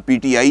PTI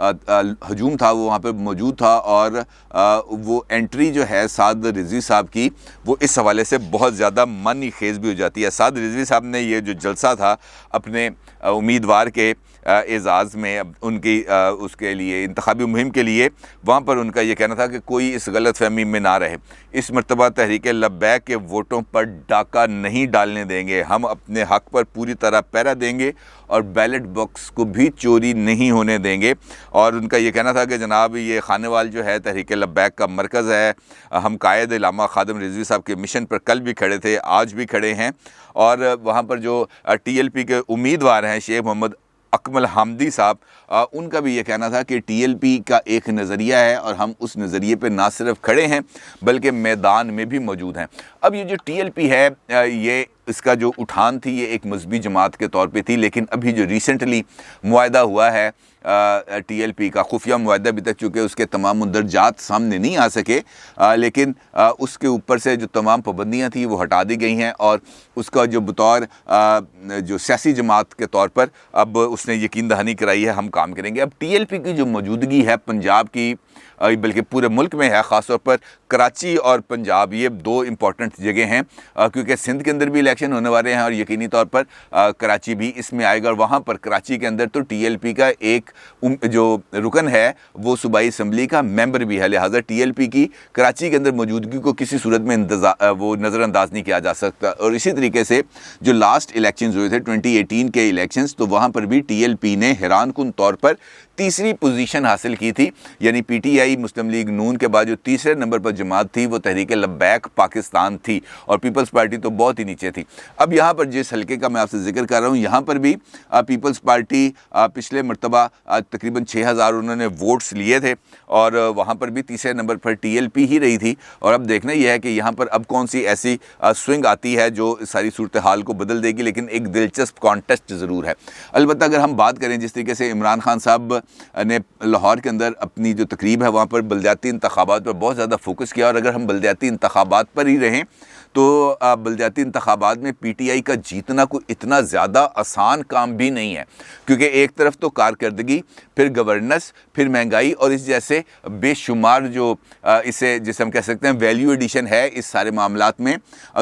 ہجوم تھا وہ وہاں پہ موجود تھا، اور وہ انٹری جو ہے سعد رضوی صاحب کی وہ اس حوالے سے بہت زیادہ معنی خیز بھی ہو جاتی ہے۔ سعد رضوی صاحب نے یہ جو جلسہ تھا اپنے امیدوار کے اعزاز میں، ان کی اس کے لیے انتخابی مہم کے لیے، وہاں پر ان کا یہ کہنا تھا کہ کوئی اس غلط فہمی میں نہ رہے، اس مرتبہ تحریک لبیک کے ووٹوں پر ڈاکہ نہیں ڈالنے دیں گے، ہم اپنے حق پر پوری طرح پہرا دیں گے اور بیلٹ باکس کو بھی چوری نہیں ہونے دیں گے۔ اور ان کا یہ کہنا تھا کہ جناب یہ خانیوال جو ہے تحریک لبیک کا مرکز ہے، ہم قائد علامہ خادم رضوی صاحب کے مشن پر کل بھی کھڑے تھے، آج بھی کھڑے ہیں، اور وہاں پر جو ٹی ایل پی کے امیدوار ہیں شیخ محمد اکمل حامدی صاحب، ان کا بھی یہ کہنا تھا کہ ٹی ایل پی کا ایک نظریہ ہے اور ہم اس نظریے پہ نہ صرف کھڑے ہیں بلکہ میدان میں بھی موجود ہیں۔ اب یہ جو ٹی ایل پی ہے، یہ اس کا جو اٹھان تھی یہ ایک مذہبی جماعت کے طور پہ تھی، لیکن ابھی جو ریسنٹلی معاہدہ ہوا ہے ٹی ایل پی کا، خفیہ معاہدہ، ابھی تک چونکہ اس کے تمام مندرجات سامنے نہیں آ سکے، لیکن اس کے اوپر سے جو تمام پابندیاں تھیں وہ ہٹا دی گئی ہیں، اور اس کا جو بطور جو سیاسی جماعت کے طور پر اب اس نے یقین دہانی کرائی ہے، ہم کام کریں گے۔ اب ٹی ایل پی کی جو موجودگی ہے پنجاب کی، بلکہ پورے ملک میں ہے، خاص طور پر کراچی اور پنجاب، یہ دو امپورٹنٹ جگہ ہیں، کیونکہ سندھ کے اندر بھی الیکشن ہونے والے ہیں اور یقینی طور پر کراچی بھی اس میں آئے گا، اور وہاں پر کراچی کے اندر تو ٹی ایل پی کا ایک جو رکن ہے وہ صوبائی اسمبلی کا ممبر بھی ہے، لہٰذا ٹی ایل پی کی کراچی کے اندر موجودگی کو کسی صورت میں وہ نظر انداز نہیں کیا جا سکتا۔ اور اسی طریقے سے جو لاسٹ الیکشنز ہوئے تھے 2018 کے الیکشنز، تو وہاں پر بھی ٹی ایل پی نے حیران کن طور پر تیسری پوزیشن حاصل کی تھی، یعنی پی ٹی آئی مسلم لیگ نون کے بعد جو تیسرے نمبر پر جماعت تھی وہ تحریک لبیک پاکستان تھی، اور پیپلز پارٹی تو بہت ہی نیچے تھی۔ اب یہاں پر جس حلقے کا میں آپ سے ذکر کر رہا ہوں، یہاں پر بھی پیپلز پارٹی پچھلے مرتبہ تقریباً 6000 انہوں نے ووٹس لیے تھے، اور وہاں پر بھی تیسرے نمبر پر ٹی ایل پی ہی رہی تھی، اور اب دیکھنا یہ ہے کہ یہاں پر اب کون سی ایسی سوئنگ آتی ہے جو ساری صورتحال کو بدل دے گی، لیکن ایک دلچسپ کانٹیسٹ ضرور ہے۔ البتہ اگر ہم بات کریں جس طریقے سے عمران خان صاحب نے لاہور کے اندر اپنی جو تقریب ہے وہاں پر بلدیاتی انتخابات پر بہت زیادہ فوکس کیا، اور اگر ہم بلدیاتی انتخابات پر ہی رہیں تو بلدیاتی انتخابات میں پی ٹی آئی کا جیتنا کوئی اتنا زیادہ آسان کام بھی نہیں ہے، کیونکہ ایک طرف تو کارکردگی، پھر گورننس، پھر مہنگائی، اور اس جیسے بے شمار جو اسے جسے ہم کہہ سکتے ہیں ویلیو ایڈیشن ہے اس سارے معاملات میں،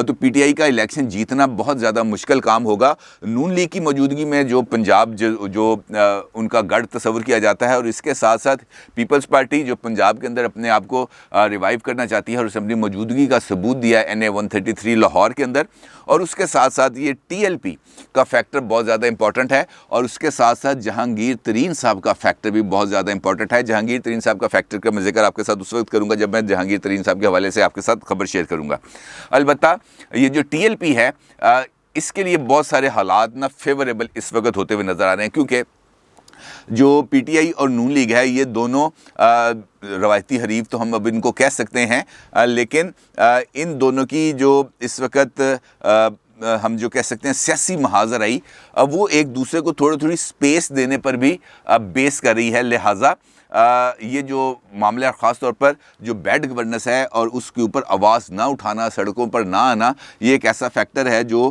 تو پی ٹی آئی کا الیکشن جیتنا بہت زیادہ مشکل کام ہوگا۔ نون لیگ کی موجودگی میں جو پنجاب جو ان کا گڑھ تصور کیا جاتا ہے، اور اس کے ساتھ ساتھ پیپلز پارٹی جو پنجاب کے اندر اپنے آپ کو ریوائیو کرنا چاہتی ہے اور اسمبلی موجودگی کا ثبوت دیا ہے NA 133 لاہور کے اندر، اور اس کے ساتھ ساتھ یہ ٹی ایل پی کا فیکٹر بہت زیادہ امپورٹنٹ ہے، اور اس کے ساتھ ساتھ جہانگیر ترین صاحب کا فیکٹر بھی بہت زیادہ امپورٹنٹ ہے۔ جہانگیر ترین صاحب کا فیکٹر کا میں ذکر آپ کے ساتھ اس وقت کروں گا جب میں جہانگیر ترین صاحب کے حوالے سے آپ کے ساتھ خبر شیئر کروں گا۔ البتہ یہ جو ٹی ایل پی ہے اس کے لیے بہت سارے حالات نہ فیوریبل اس وقت ہوتے ہوئے نظر آ رہے ہیں، کیونکہ جو پی ٹی آئی اور نون لیگ ہے یہ دونوں روایتی حریف تو ہم اب ان کو کہہ سکتے ہیں، لیکن ان دونوں کی جو اس وقت ہم جو کہہ سکتے ہیں سیاسی محاذ آئی، وہ ایک دوسرے کو تھوڑی سپیس دینے پر بھی بیس کر رہی ہے، لہٰذا یہ جو معاملہ خاص طور پر جو بیڈ گورننس ہے اور اس کے اوپر آواز نہ اٹھانا، سڑکوں پر نہ آنا، یہ ایک ایسا فیکٹر ہے جو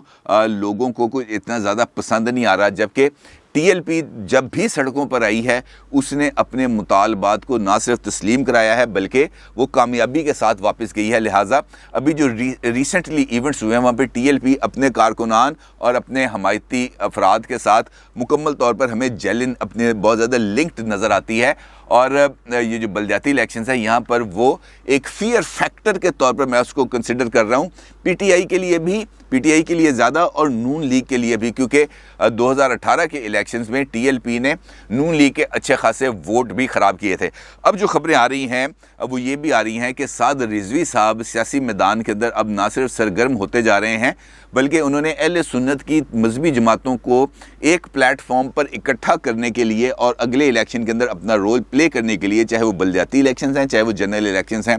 لوگوں کو کوئی اتنا زیادہ پسند نہیں آ رہا، جبکہ ٹی ایل پی جب بھی سڑکوں پر آئی ہے اس نے اپنے مطالبات کو نہ صرف تسلیم کرایا ہے بلکہ وہ کامیابی کے ساتھ واپس گئی ہے، لہٰذا ابھی جو ریسنٹلی ایونٹس ہوئے ہیں وہاں پہ ٹی ایل پی اپنے کارکنان اور اپنے حمایتی افراد کے ساتھ مکمل طور پر ہمیں جیلن اپنے بہت زیادہ لنکڈ نظر آتی ہے، اور یہ جو بلدیاتی الیکشنز ہیں یہاں پر وہ ایک فیئر فیکٹر کے طور پر میں اس کو کنسیڈر کر رہا ہوں، پی ٹی آئی کے لیے بھی، پی ٹی آئی کے لیے زیادہ اور نون لیگ کے لیے بھی، کیونکہ 2018 کے الیکشنز میں ٹی ایل پی نے نون لیگ کے اچھے خاصے ووٹ بھی خراب کیے تھے۔ اب جو خبریں آ رہی ہیں وہ یہ بھی آ رہی ہیں کہ سعد رضوی صاحب سیاسی میدان کے اندر اب نہ صرف سرگرم ہوتے جا رہے ہیں بلکہ انہوں نے اہل سنت کی مذہبی جماعتوں کو ایک پلیٹ فارم پر اکٹھا کرنے کے لیے اور اگلے الیکشن کے اندر اپنا رول پلے کرنے کے لیے، چاہے وہ بلدیاتی الیکشنز ہیں چاہے وہ جنرل الیکشنز ہیں،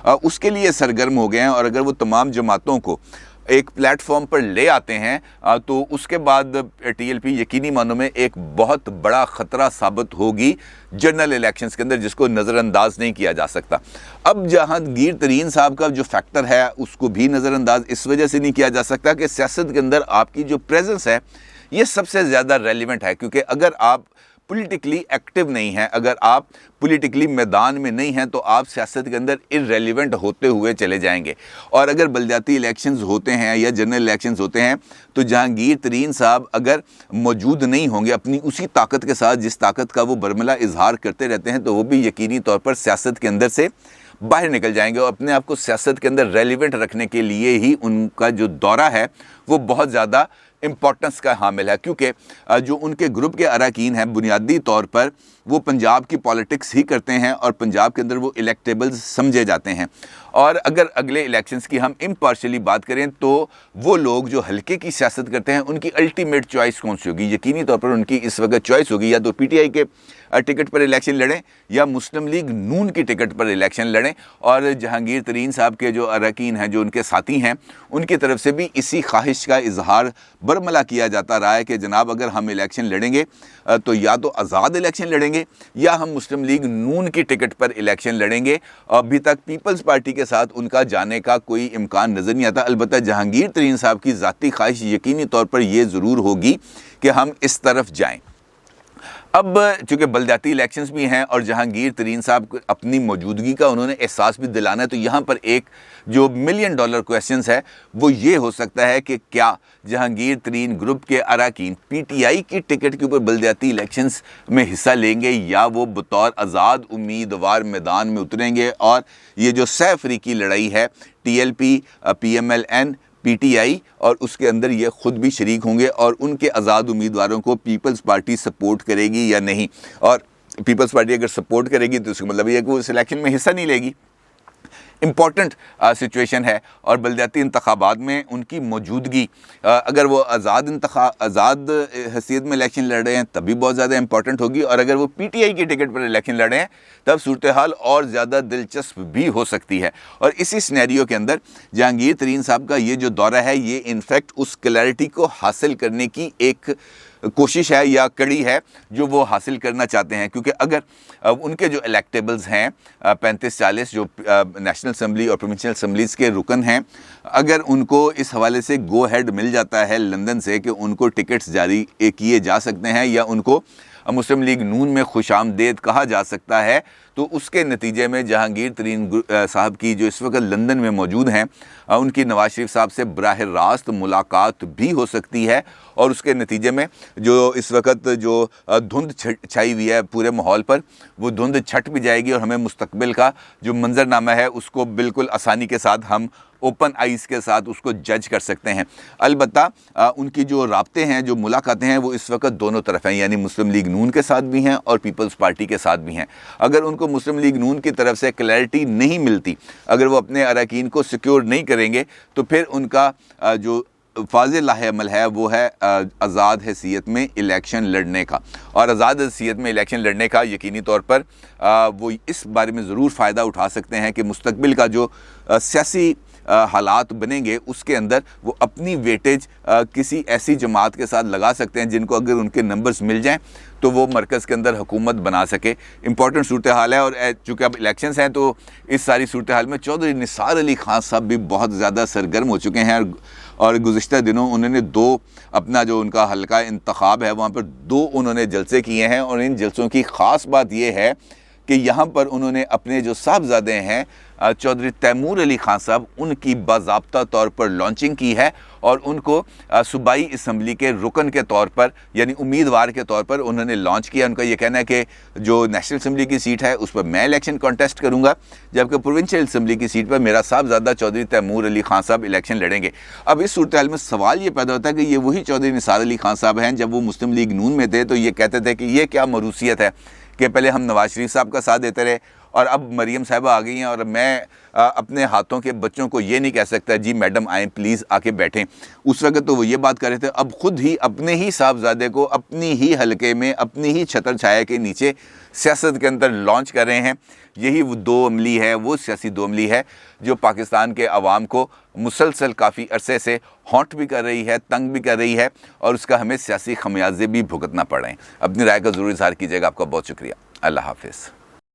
اس کے لیے سرگرم ہو گئے ہیں، اور اگر وہ تمام جماعتوں کو ایک پلیٹ فارم پر لے آتے ہیں تو اس کے بعد ٹی ایل پی یقینی معنوں میں ایک بہت بڑا خطرہ ثابت ہوگی جنرل الیکشنز کے اندر، جس کو نظر انداز نہیں کیا جا سکتا۔ اب جہانگیر ترین صاحب کا جو فیکٹر ہے اس کو بھی نظر انداز اس وجہ سے نہیں کیا جا سکتا کہ سیاست کے اندر آپ کی جو پریزنس ہے یہ سب سے زیادہ ریلیونٹ ہے، کیونکہ اگر آپ پولیٹیکلی ایکٹیو نہیں ہیں، اگر آپ پولیٹیکلی میدان میں نہیں ہیں تو آپ سیاست کے اندر ارریلیونٹ ہوتے ہوئے چلے جائیں گے۔ اور اگر بلدیاتی الیکشنز ہوتے ہیں یا جنرل الیکشنز ہوتے ہیں تو جہانگیر ترین صاحب اگر موجود نہیں ہوں گے اپنی اسی طاقت کے ساتھ جس طاقت کا وہ برملا اظہار کرتے رہتے ہیں، تو وہ بھی یقینی طور پر سیاست کے اندر سے باہر نکل جائیں گے، اور اپنے آپ کو سیاست کے اندر ریلیونٹ رکھنے کے لیے ہی ان کا جو دورہ ہے وہ بہت زیادہ امپورٹنس کا حامل ہے، کیونکہ جو ان کے گروپ کے اراکین ہیں بنیادی طور پر وہ پنجاب کی پالیٹکس ہی کرتے ہیں اور پنجاب کے اندر وہ الیکٹیبلز سمجھے جاتے ہیں۔ اور اگر اگلے الیکشنز کی ہم امپارشلی بات کریں تو وہ لوگ جو حلقے کی سیاست کرتے ہیں ان کی الٹیمیٹ چوائس کون سی ہوگی؟ یقینی طور پر ان کی اس وقت چوائس ہوگی یا تو پی ٹی آئی کے ٹکٹ پر الیکشن لڑیں یا مسلم لیگ نون کی ٹکٹ پر الیکشن لڑیں، اور جہانگیر ترین صاحب کے جو اراکین ہیں جو ان کے ساتھی ہیں ان کی طرف سے بھی اسی خواہش کا اظہار برملا کیا جاتا رہا ہے کہ جناب اگر ہم الیکشن لڑیں گے تو یا تو آزاد الیکشن لڑیں گے یا ہم مسلم لیگ نون کی ٹکٹ پر الیکشن لڑیں گے۔ ابھی تک پیپلز پارٹی کے ساتھ ان کا جانے کا کوئی امکان نظر نہیں آتا، البتہ جہانگیر ترین صاحب کی ذاتی خواہش یقینی طور پر یہ ضرور ہوگی کہ ہم اس طرف جائیں۔ اب چونکہ بلدیاتی الیکشنز بھی ہیں اور جہانگیر ترین صاحب اپنی موجودگی کا انہوں نے احساس بھی دلانا ہے، تو یہاں پر ایک جو ملین ڈالر کویسچنز ہے وہ یہ ہو سکتا ہے کہ کیا جہانگیر ترین گروپ کے اراکین پی ٹی آئی کی ٹکٹ کے اوپر بلدیاتی الیکشنز میں حصہ لیں گے یا وہ بطور آزاد امیدوار میدان میں اتریں گے، اور یہ جو سہ فریقی لڑائی ہے T L P, P M L N, P T I, اور اس کے اندر یہ خود بھی شریک ہوں گے اور ان کے آزاد امیدواروں کو پیپلز پارٹی سپورٹ کرے گی یا نہیں، اور پیپلز پارٹی اگر سپورٹ کرے گی تو اس کا مطلب یہ ہے کہ وہ اس الیکشن میں حصہ نہیں لے گی۔ امپورٹنٹ سچویشن ہے، اور بلدیاتی انتخابات میں ان کی موجودگی اگر وہ آزاد حیثیت میں الیکشن لڑ رہے ہیں تب بھی بہت زیادہ امپورٹنٹ ہوگی، اور اگر وہ پی ٹی آئی کی ٹکٹ پر الیکشن لڑ رہے ہیں تب صورتحال اور زیادہ دلچسپ بھی ہو سکتی ہے۔ اور اسی سینیریو کے اندر جہانگیر ترین صاحب کا یہ جو دورہ ہے یہ انفیکٹ اس کلیئرٹی کو حاصل کرنے کی ایک کوشش ہے یا کڑی ہے جو وہ حاصل کرنا چاہتے ہیں، کیونکہ اگر ان کے جو الیکٹیبلز ہیں 35-40 جو نیشنل اسمبلی اور پروونشل اسمبلیز کے رکن ہیں، اگر ان کو اس حوالے سے گو ہیڈ مل جاتا ہے لندن سے کہ ان کو ٹکٹس جاری کیے جا سکتے ہیں یا ان کو مسلم لیگ نون میں خوش آمدید کہا جا سکتا ہے، تو اس کے نتیجے میں جہانگیر ترین صاحب کی جو اس وقت لندن میں موجود ہیں ان کی نواز شریف صاحب سے براہ راست ملاقات بھی ہو سکتی ہے، اور اس کے نتیجے میں جو اس وقت جو دھند چھائی ہوئی ہے پورے ماحول پر وہ دھند چھٹ بھی جائے گی، اور ہمیں مستقبل کا جو منظرنامہ ہے اس کو بالکل آسانی کے ساتھ ہم اوپن آئیز کے ساتھ اس کو جج کر سکتے ہیں۔ البتہ ان کی جو رابطے ہیں جو ملاقاتیں ہیں وہ اس وقت دونوں طرف ہیں، یعنی مسلم لیگ نون کے ساتھ بھی ہیں اور پیپلز پارٹی کے ساتھ بھی ہیں۔ اگر ان کو مسلم لیگ نون کی طرف سے کلیئرٹی نہیں ملتی، اگر وہ اپنے اراکین کو سیکیور نہیں کریں گے تو پھر ان کا جو واضح لاہ عمل ہے وہ ہے آزاد حیثیت میں الیکشن لڑنے کا، اور آزاد حیثیت میں الیکشن لڑنے کا یقینی طور پر وہ اس بارے میں ضرور فائدہ اٹھا سکتے ہیں کہ مستقبل کا جو سیاسی حالات بنیں گے اس کے اندر وہ اپنی ویٹیج کسی ایسی جماعت کے ساتھ لگا سکتے ہیں جن کو اگر ان کے نمبرز مل جائیں تو وہ مرکز کے اندر حکومت بنا سکے۔ امپورٹنٹ صورتحال ہے، اور چونکہ اب الیکشنز ہیں تو اس ساری صورتحال میں چودھری نثار علی خان صاحب بھی بہت زیادہ سرگرم ہو چکے ہیں، اور گزشتہ دنوں انہوں نے اپنا جو ان کا حلقہ انتخاب ہے وہاں پر 2 انہوں نے جلسے کیے ہیں، اور ان جلسوں کی خاص بات یہ ہے کہ یہاں پر انہوں نے اپنے جو صاحبزادے ہیں چودھری تیمور علی خان صاحب ان کی باضابطہ طور پر لانچنگ کی ہے، اور ان کو صوبائی اسمبلی کے رکن کے طور پر یعنی امیدوار کے طور پر انہوں نے لانچ کیا۔ ان کا یہ کہنا ہے کہ جو نیشنل اسمبلی کی سیٹ ہے اس پر میں الیکشن کانٹیسٹ کروں گا، جبکہ پروونشل اسمبلی کی سیٹ پر میرا صاحبزادہ چودھری تیمور علی خان صاحب الیکشن لڑیں گے۔ اب اس صورتحال میں سوال یہ پیدا ہوتا ہے کہ یہ وہی چودھری نثار علی خان صاحب ہیں جب وہ مسلم لیگ نون میں تھے تو یہ کہتے تھے کہ یہ کیا موروثیت ہے کہ پہلے ہم نواز شریف صاحب کا ساتھ دیتے رہے اور اب مریم صاحبہ آ گئی ہیں اور میں اپنے ہاتھوں کے بچوں کو یہ نہیں کہہ سکتا جی میڈم آئیں پلیز آ کے بیٹھیں۔ اس وقت تو وہ یہ بات کر رہے تھے، اب خود ہی اپنے ہی صاحبزادے کو اپنی ہی حلقے میں اپنی ہی چھتر چھائے کے نیچے سیاست کے اندر لانچ کر رہے ہیں۔ یہی وہ دو عملی ہے، وہ سیاسی دو عملی ہے جو پاکستان کے عوام کو مسلسل کافی عرصے سے ہانٹ بھی کر رہی ہے، تنگ بھی کر رہی ہے، اور اس کا ہمیں سیاسی خمیازے بھی بھگتنا پڑ رہے ہیں۔ اپنی رائے کا ضرور اظہار کیجیے گا۔ آپ کا بہت شکریہ۔ اللہ حافظ۔